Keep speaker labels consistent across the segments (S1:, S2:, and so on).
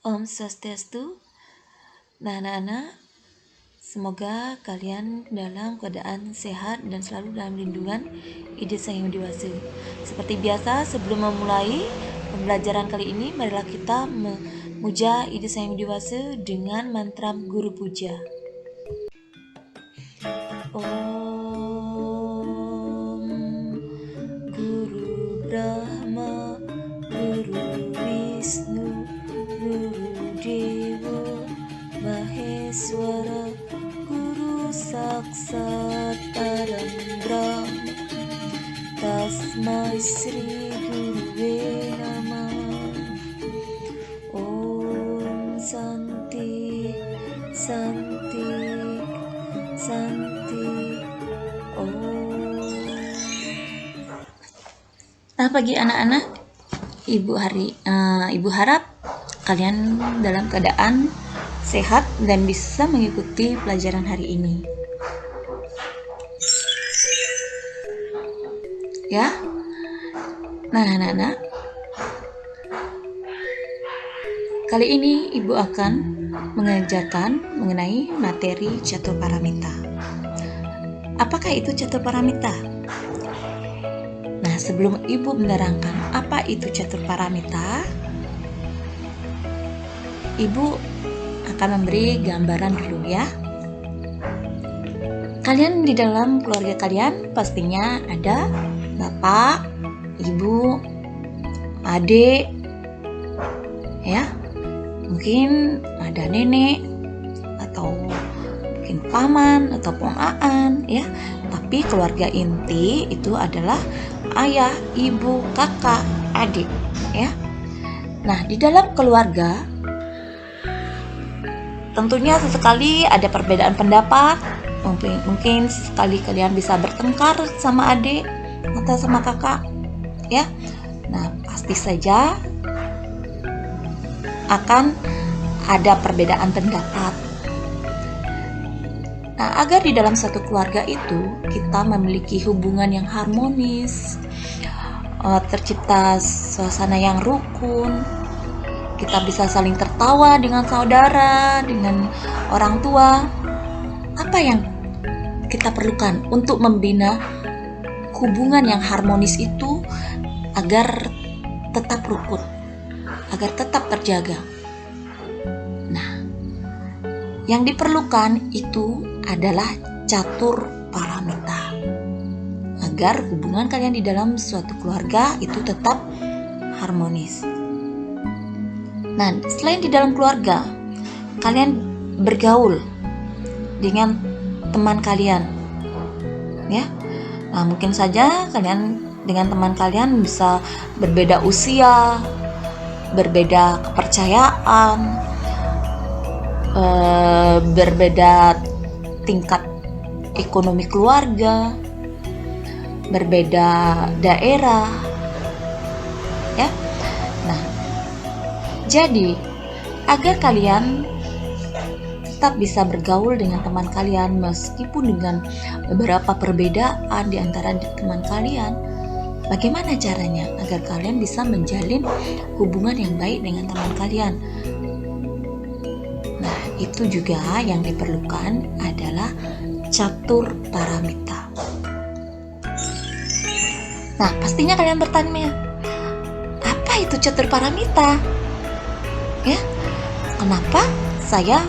S1: Om Swastiastu. Nah, anak-anak, semoga kalian dalam keadaan sehat dan selalu dalam lindungan Ide Sang Yang Widi Wase. Seperti biasa, sebelum memulai pembelajaran kali ini, marilah kita memuja Ide Sang Yang Widi Wase dengan mantra Guru Puja. Om Guru Brahma, Guru Wisnu, Guru Dewa Maheswara, Guru Saksat Param Brahma, Tasmai Sri Guruve Namah. Om Santi, Santi, Santi. Om. Nah, pagi anak-anak, Ibu harap kalian dalam keadaan sehat dan bisa mengikuti pelajaran hari ini. Ya. Nah, anak-anak, kali ini Ibu akan mengajarkan mengenai materi catur paramita. Apakah itu catur paramita? Nah, sebelum Ibu menerangkan apa itu catur paramita, Ibu akan memberi gambaran dulu ya. Kalian di dalam keluarga kalian pastinya ada bapak, ibu, adik, ya. Mungkin ada nenek atau mungkin paman atau aan, ya. Tapi keluarga inti itu adalah ayah, ibu, kakak, adik, ya. Nah, di dalam keluarga tentunya sesekali ada perbedaan pendapat. Mungkin sekali kalian bisa bertengkar sama adik atau sama kakak, ya. Nah, pasti saja akan ada perbedaan pendapat. Nah, agar di dalam satu keluarga itu kita memiliki hubungan yang harmonis, tercipta suasana yang rukun, kita bisa saling tertawa dengan saudara, dengan orang tua. Apa yang kita perlukan untuk membina hubungan yang harmonis itu agar tetap rukun, agar tetap terjaga? Nah, yang diperlukan itu adalah catur paramita, agar hubungan kalian di dalam suatu keluarga itu tetap harmonis. Nah, selain di dalam keluarga, kalian bergaul dengan teman kalian, ya. Nah, mungkin saja kalian dengan teman kalian bisa berbeda usia, berbeda kepercayaan, berbeda tingkat ekonomi keluarga, berbeda daerah, ya. Nah, jadi agar kalian tetap bisa bergaul dengan teman kalian meskipun dengan beberapa perbedaan di antara teman kalian, bagaimana caranya agar kalian bisa menjalin hubungan yang baik dengan teman kalian? Nah, itu juga yang diperlukan adalah catur paramita. Nah, pastinya kalian bertanya, apa itu catur paramita? Ya, kenapa saya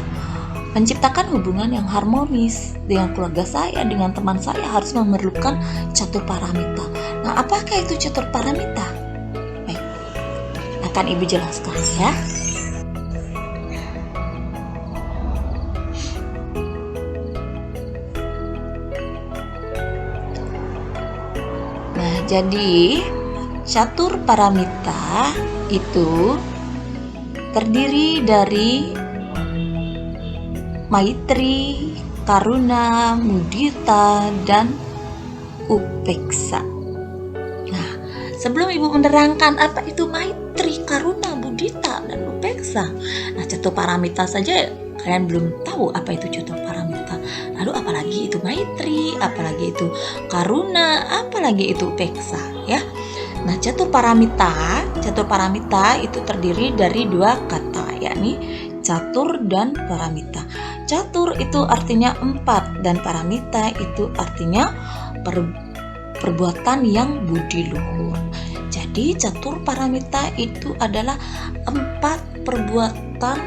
S1: menciptakan hubungan yang harmonis dengan keluarga saya, dengan teman saya harus memerlukan catur paramita? Nah, apakah itu catur paramita? Baik, akan Ibu jelaskan ya. Nah, jadi catur paramita itu terdiri dari Maitri, Karuna, Mudita, dan Upeksa. Nah, sebelum Ibu menerangkan apa itu Maitri, Karuna, Mudita, dan Upeksa, nah catur paramita saja kalian belum tahu apa itu catur paramita. Lalu apalagi itu Maitri, apalagi itu Karuna, apalagi itu Upeksa, ya. Nah, catur paramita itu terdiri dari dua kata, yakni catur dan paramita. Catur itu artinya 4 dan paramita itu artinya perbuatan yang budi luhur. Jadi catur paramita itu adalah 4 perbuatan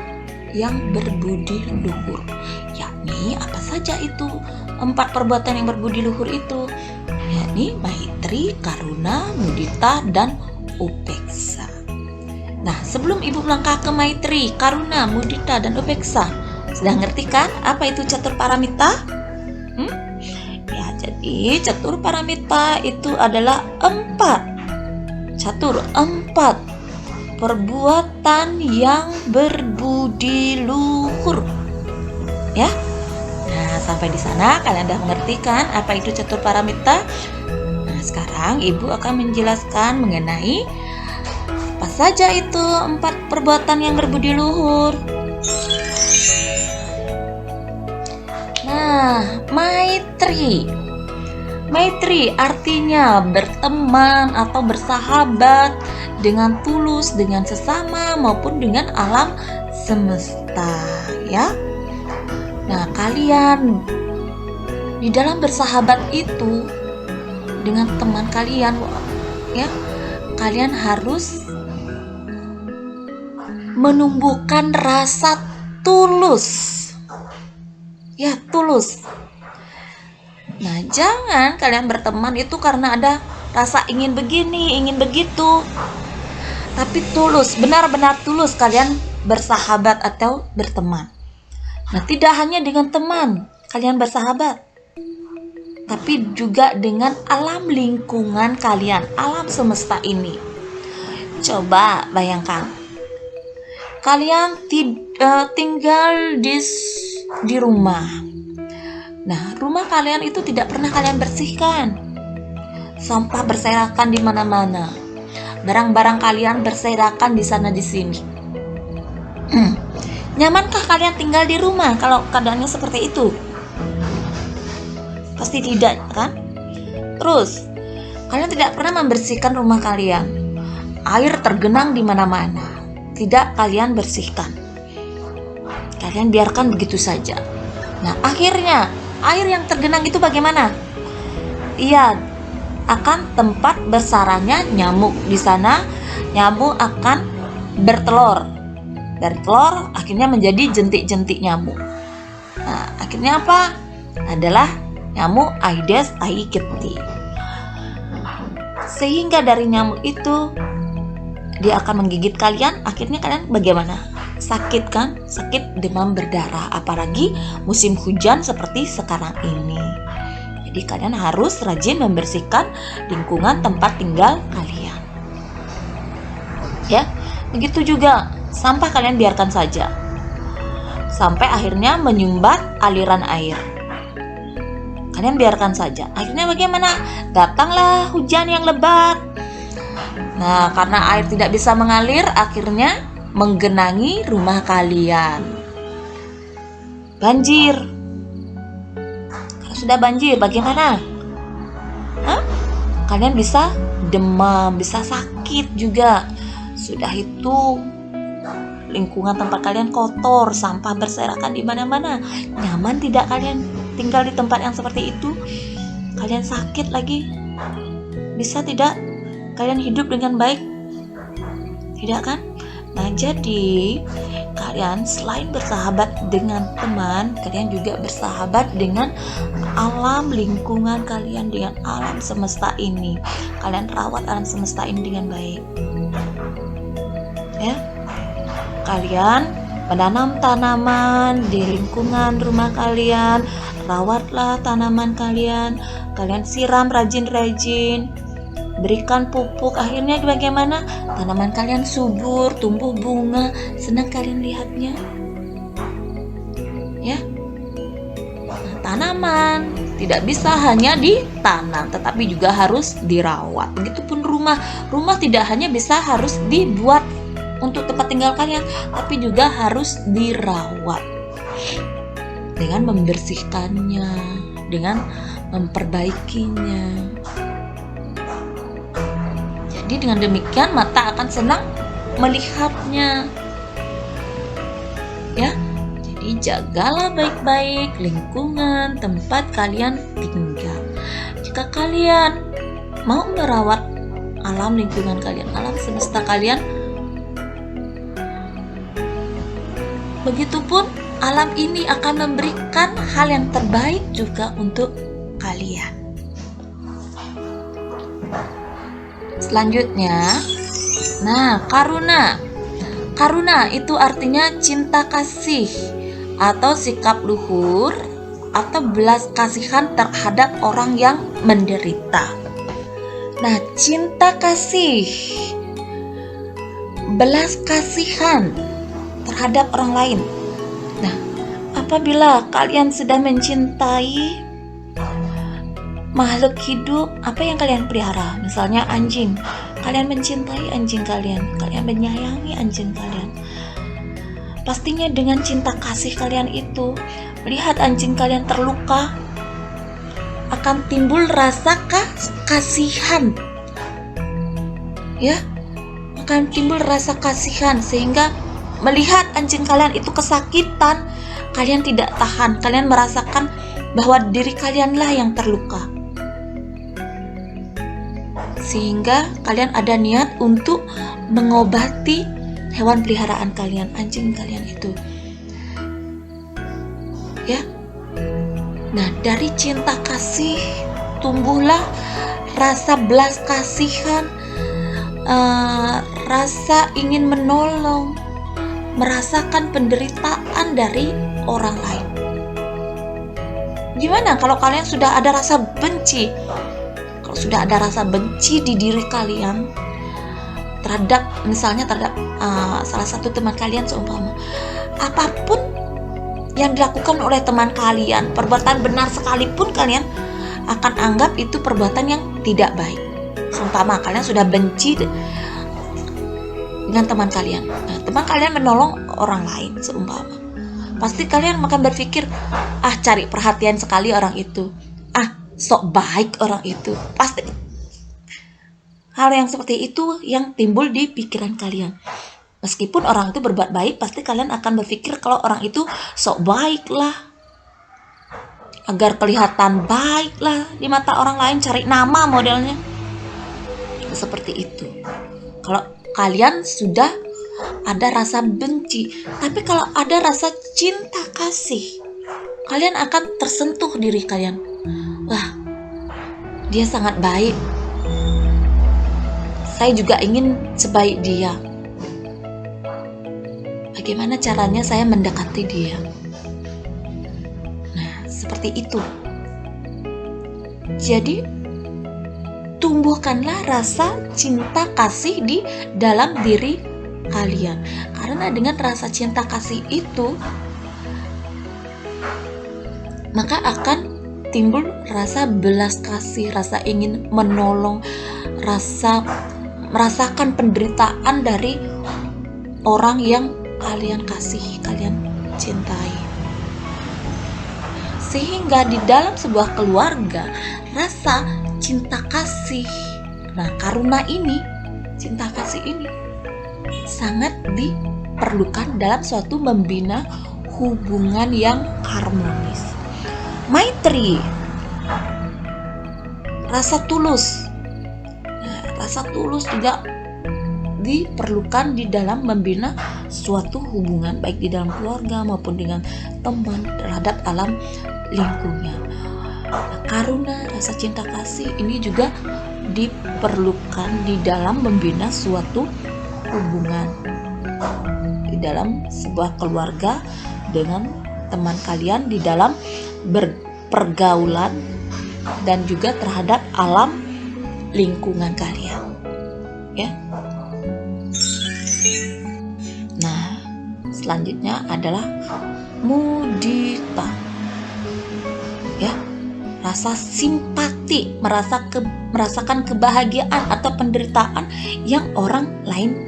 S1: yang berbudi luhur. Yakni apa saja itu 4 perbuatan yang berbudi luhur itu? Yakni maitri, karuna, mudita, dan upeksa. Nah, sebelum Ibu melangkah ke maitri, karuna, mudita, dan upeksa, sudah ngerti kan apa itu catur paramita? Ya, jadi catur paramita itu adalah 4 perbuatan yang berbudi luhur. Ya. Nah, sampai di sana kalian udah mengerti kan apa itu catur paramita? Nah, sekarang Ibu akan menjelaskan mengenai apa saja itu 4 perbuatan yang berbudi luhur. Nah, maitri. Maitri artinya berteman atau bersahabat dengan tulus dengan sesama maupun dengan alam semesta, ya. Nah, kalian di dalam bersahabat itu dengan teman kalian, ya, kalian harus menumbuhkan rasa tulus. Ya, tulus. Nah, jangan kalian berteman itu karena ada rasa ingin begini, ingin begitu. Tapi tulus, benar-benar tulus kalian bersahabat atau berteman. Nah, tidak hanya dengan teman kalian bersahabat, tapi juga dengan alam lingkungan kalian, alam semesta ini. Coba bayangkan, kalian tinggal di rumah. Nah, rumah kalian itu tidak pernah kalian bersihkan. Sampah berserakan di mana-mana. Barang-barang kalian berserakan di sana di sini. Nyamankah kalian tinggal di rumah kalau keadaannya seperti itu? Pasti tidak, kan? Terus, kalian tidak pernah membersihkan rumah kalian. Air tergenang di mana-mana. Tidak kalian bersihkan. Kalian biarkan begitu saja. Nah, akhirnya air yang tergenang itu bagaimana? Iya, akan tempat bersarangnya nyamuk. Di sana nyamuk akan bertelur. Dari telur akhirnya menjadi jentik-jentik nyamuk. Nah, akhirnya apa? Adalah nyamuk Aedes aegypti. Sehingga dari nyamuk itu dia akan menggigit kalian. Akhirnya kalian bagaimana? Sakit kan? Sakit, demam berdarah. Apalagi musim hujan seperti sekarang ini. Jadi kalian harus rajin membersihkan lingkungan tempat tinggal kalian. Ya, begitu juga sampah kalian biarkan saja sampai akhirnya menyumbat aliran air. Kalian biarkan saja. Akhirnya bagaimana? Datanglah hujan yang lebat. Nah, karena air tidak bisa mengalir, akhirnya menggenangi rumah kalian. Banjir. Kalau sudah banjir, bagaimana? Kalian bisa demam, bisa sakit juga. Sudah itu lingkungan tempat kalian kotor, sampah berserakan di mana-mana. Nyaman tidak kalian tinggal di tempat yang seperti itu? Kalian sakit lagi. Bisa tidak kalian hidup dengan baik? Tidak kan? Nah, jadi kalian selain bersahabat dengan teman, kalian juga bersahabat dengan alam lingkungan kalian, dengan alam semesta ini. Kalian rawat alam semesta ini dengan baik. Ya. Kalian menanam tanaman di lingkungan rumah kalian, rawatlah tanaman kalian, kalian siram rajin-rajin, berikan pupuk. Akhirnya bagaimana? Tanaman kalian subur, tumbuh bunga, senang kalian lihatnya. Ya. Nah, tanaman tidak bisa hanya ditanam, tetapi juga harus dirawat. Begitupun rumah. Rumah tidak hanya bisa harus dibuat untuk tempat tinggal kalian, tapi juga harus dirawat dengan membersihkannya, dengan memperbaikinya. Jadi dengan demikian mata akan senang melihatnya. Ya. Jadi jagalah baik-baik lingkungan tempat kalian tinggal. Jika kalian mau merawat alam lingkungan kalian, alam semesta kalian, begitupun alam ini akan memberikan hal yang terbaik juga untuk kalian. Selanjutnya, karuna. Karuna itu artinya cinta kasih atau sikap luhur atau belas kasihan terhadap orang yang menderita. Nah, cinta kasih, belas kasihan terhadap orang lain. Nah, apabila kalian sudah mencintai makhluk hidup, apa yang kalian pelihara, misalnya anjing, kalian mencintai anjing kalian, kalian menyayangi anjing kalian. Pastinya dengan cinta kasih kalian itu, melihat anjing kalian terluka, akan timbul rasa kasihan. Ya, akan timbul rasa kasihan sehingga melihat anjing kalian itu kesakitan, kalian tidak tahan, kalian merasakan bahwa diri kalianlah yang terluka. Sehingga kalian ada niat untuk mengobati hewan peliharaan kalian, anjing kalian itu. Ya. Nah, dari cinta kasih tumbuhlah rasa belas kasihan, rasa ingin menolong, merasakan penderitaan dari orang lain. Gimana kalau kalian sudah ada rasa benci? Kalau sudah ada rasa benci di diri kalian terhadap, misalnya terhadap salah satu teman kalian seumpama, apapun yang dilakukan oleh teman kalian, perbuatan benar sekalipun, kalian akan anggap itu perbuatan yang tidak baik. Seumpama kalian sudah benci dengan teman kalian, nah, teman kalian menolong orang lain seumpama, pasti kalian akan berpikir, cari perhatian sekali orang itu, sok baik orang itu. Pasti hal yang seperti itu yang timbul di pikiran kalian. Meskipun orang itu berbuat baik, pasti kalian akan berpikir kalau orang itu sok baik lah, agar kelihatan baik lah di mata orang lain, cari nama modelnya. Seperti itu kalau kalian sudah ada rasa benci. Tapi kalau ada rasa cinta kasih, kalian akan tersentuh diri kalian. Wah, dia sangat baik, saya juga ingin sebaik dia. Bagaimana caranya saya mendekati dia? Nah, seperti itu. Jadi, tumbuhkanlah rasa cinta kasih di dalam diri kalian. Karena dengan rasa cinta kasih itu, maka akan timbul rasa belas kasih, rasa ingin menolong, rasa merasakan penderitaan dari orang yang kalian kasih, kalian cintai. Sehingga di dalam sebuah keluarga, rasa cinta kasih, karuna ini, cinta kasih ini sangat diperlukan dalam suatu membina hubungan yang harmonis. Maitri, rasa tulus. Rasa tulus juga diperlukan di dalam membina suatu hubungan, baik di dalam keluarga maupun dengan teman, terhadap alam lingkungan. Karuna, rasa cinta kasih ini juga diperlukan di dalam membina suatu hubungan di dalam sebuah keluarga, dengan teman kalian, di dalam berpergaulan, dan juga terhadap alam lingkungan kalian, ya. Nah, selanjutnya adalah mudita, ya, rasa simpati, merasakan kebahagiaan atau penderitaan yang orang lain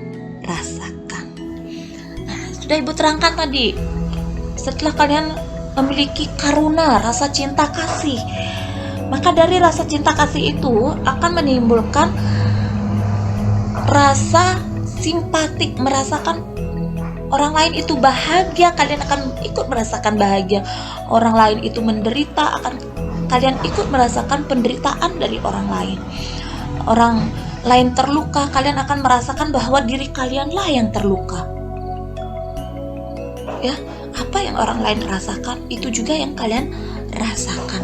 S1: rasakan. Nah, sudah Ibu terangkan tadi, setelah kalian memiliki karuna, rasa cinta kasih, maka dari rasa cinta kasih itu akan menimbulkan rasa simpatik, merasakan orang lain itu bahagia, kalian akan ikut merasakan bahagia. Orang lain itu menderita, akan kalian ikut merasakan penderitaan dari orang lain. Orang lain terluka, kalian akan merasakan bahwa diri kalianlah yang terluka. Ya, apa yang orang lain rasakan, itu juga yang kalian rasakan.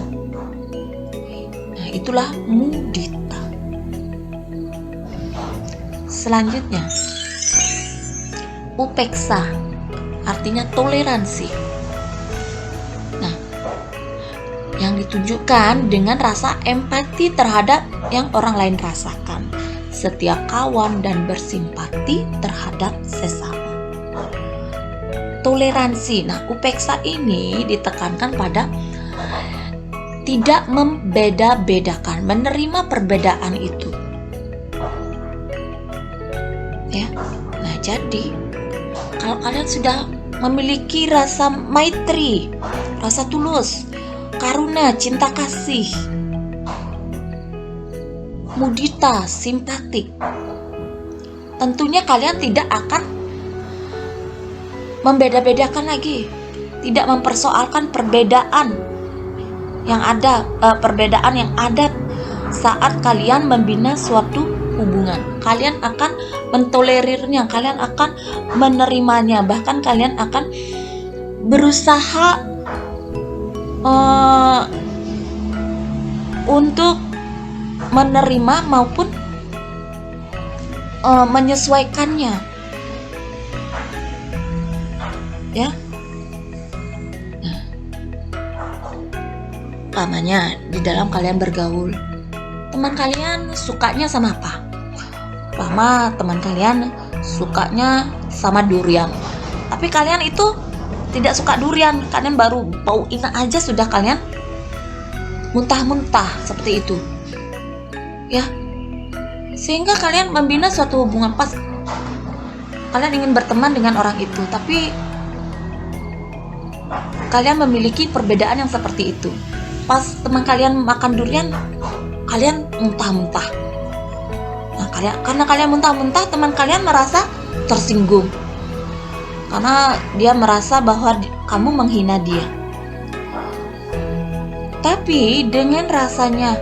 S1: Nah, itulah mudita. Selanjutnya, upeksa, artinya toleransi. Nah, yang ditunjukkan dengan rasa empati terhadap yang orang lain rasakan, setia kawan dan bersimpati terhadap sesama. Toleransi. Nah, upeksa ini ditekankan pada tidak membeda-bedakan, menerima perbedaan itu. Ya. Nah, jadi kalau kalian sudah memiliki rasa maitri, rasa tulus, karuna, cinta kasih, mudita, simpatik, tentunya kalian tidak akan membeda-bedakan lagi, tidak mempersoalkan perbedaan yang ada, saat kalian membina suatu hubungan. Kalian akan mentolerirnya, kalian akan menerimanya, bahkan kalian akan berusaha untuk menerima maupun menyesuaikannya. Ya. Nah, umpamanya di dalam kalian bergaul, teman kalian sukanya sama apa? Umpama teman kalian sukanya sama durian, tapi kalian itu tidak suka durian, kalian baru bau ina aja sudah kalian muntah-muntah seperti itu. Ya. Sehingga kalian membina suatu hubungan, pas kalian ingin berteman dengan orang itu, tapi kalian memiliki perbedaan yang seperti itu. Pas teman kalian makan durian, kalian muntah-muntah. Nah, karena kalian muntah-muntah, teman kalian merasa tersinggung. Karena dia merasa bahwa kamu menghina dia. Tapi dengan rasanya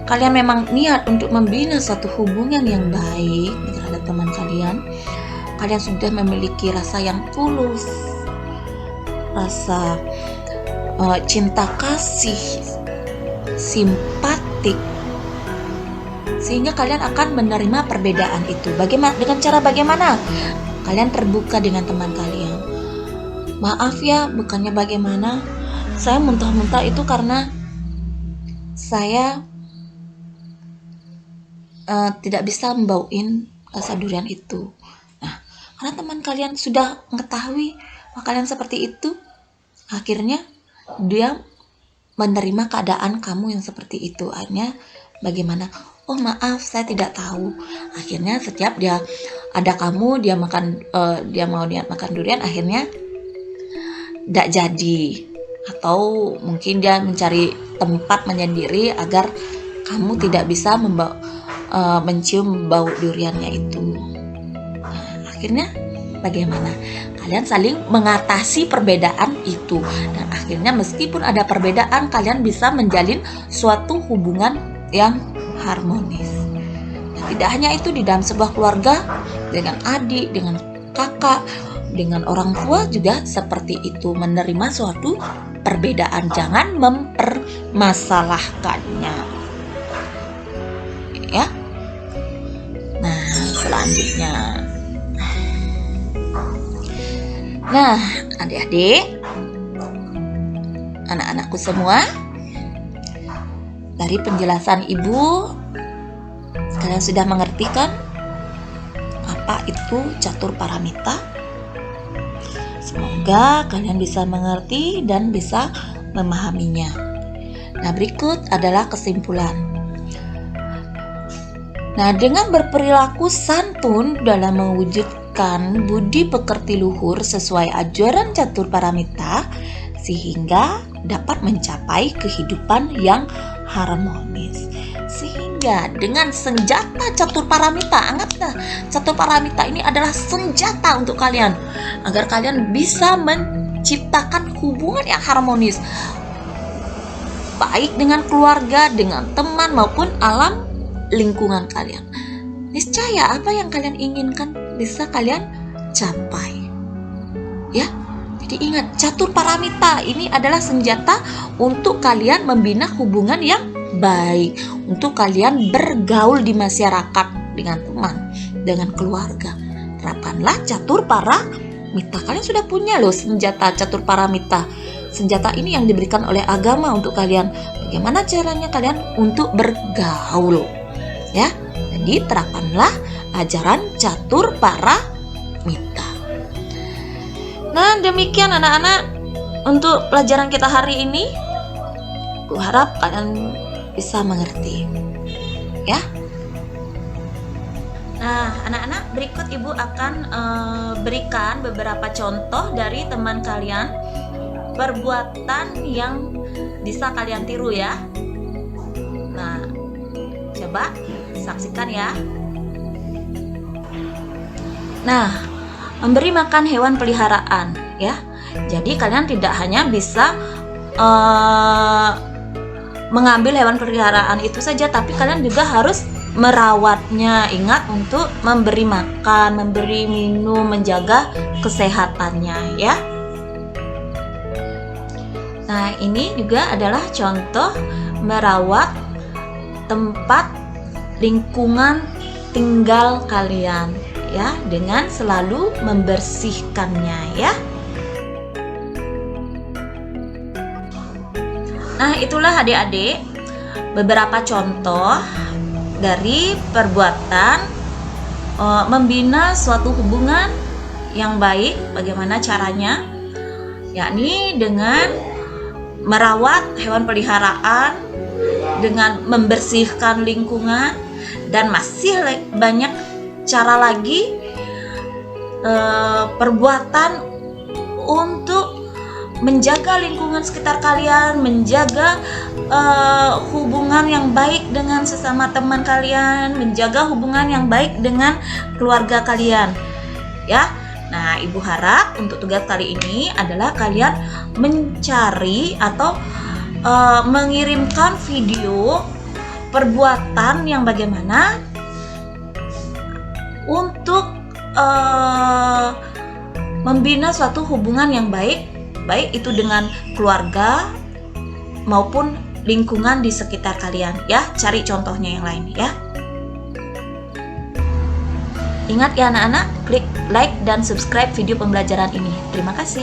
S1: kalian memang niat untuk membina suatu hubungan yang baik terhadap teman kalian, kalian sudah memiliki rasa yang tulus, rasa cinta kasih, simpatik, sehingga kalian akan menerima perbedaan itu. Dengan cara bagaimana? Kalian terbuka dengan teman kalian. Maaf ya, bukannya bagaimana, saya muntah-muntah itu karena saya tidak bisa membauin rasa durian itu. Nah, karena teman kalian sudah mengetahui bahwa kalian seperti itu, akhirnya dia menerima keadaan kamu yang seperti itu. Akhirnya bagaimana? Oh maaf, saya tidak tahu. Akhirnya setiap dia ada kamu, dia mau makan durian, akhirnya tidak jadi. Atau mungkin dia mencari tempat menyendiri agar kamu tidak bisa mencium bau duriannya itu. Nah, akhirnya bagaimana? Kalian saling mengatasi perbedaan itu, dan akhirnya meskipun ada perbedaan, kalian bisa menjalin suatu hubungan yang harmonis. Nah, tidak hanya itu, di dalam sebuah keluarga, dengan adik, dengan kakak, dengan orang tua juga seperti itu, menerima suatu perbedaan, jangan mempermasalahkannya. Ya. Nah, selanjutnya. Nah, adik-adik, anak-anakku semua, dari penjelasan ibu, kalian sudah mengerti kan apa itu catur paramita? Semoga kalian bisa mengerti dan bisa memahaminya. Nah, berikut adalah kesimpulan. Nah, dengan berperilaku santun dalam mewujudkan budi pekerti luhur sesuai ajaran catur paramita, sehingga dapat mencapai kehidupan yang harmonis. Sehingga sehingga dengan senjata catur paramita, anggaplah catur paramita ini adalah senjata untuk kalian agar kalian bisa menciptakan hubungan yang harmonis, baik dengan keluarga, dengan teman maupun alam lingkungan kalian. Niscaya apa yang kalian inginkan bisa kalian capai. Ya. Jadi ingat, catur paramita ini adalah senjata untuk kalian membina hubungan yang baik, untuk kalian bergaul di masyarakat dengan teman, dengan keluarga. Terapkanlah catur paramita. Kalian sudah punya loh senjata catur paramita. Senjata ini yang diberikan oleh agama untuk kalian. Bagaimana caranya kalian untuk bergaul? Ya, jadi terapkanlah ajaran catur paramita. Nah, demikian anak-anak untuk pelajaran kita hari ini. Aku harap kalian bisa mengerti. Ya. Nah, anak-anak, berikut Ibu akan berikan beberapa contoh dari teman kalian, perbuatan yang bisa kalian tiru ya. Nah, coba saksikan ya. Nah, memberi makan hewan peliharaan ya. Jadi kalian tidak hanya bisa mengambil hewan peliharaan itu saja, tapi kalian juga harus merawatnya. Ingat untuk memberi makan, memberi minum, menjaga kesehatannya ya. Nah, ini juga adalah contoh merawat tempat lingkungan tinggal kalian ya, dengan selalu membersihkannya ya. Nah, itulah adik-adik beberapa contoh dari perbuatan membina suatu hubungan yang baik. Bagaimana caranya? Yakni dengan merawat hewan peliharaan, dengan membersihkan lingkungan, dan masih banyak cara lagi perbuatan untuk menjaga lingkungan sekitar kalian, menjaga hubungan yang baik dengan sesama teman kalian, menjaga hubungan yang baik dengan keluarga kalian ya. Nah, Ibu harap untuk tugas kali ini adalah kalian mencari atau mengirimkan video perbuatan yang bagaimana untuk membina suatu hubungan yang baik, baik itu dengan keluarga maupun lingkungan di sekitar kalian ya. Cari contohnya yang lain ya. Ingat ya anak-anak, klik like dan subscribe video pembelajaran ini. Terima kasih.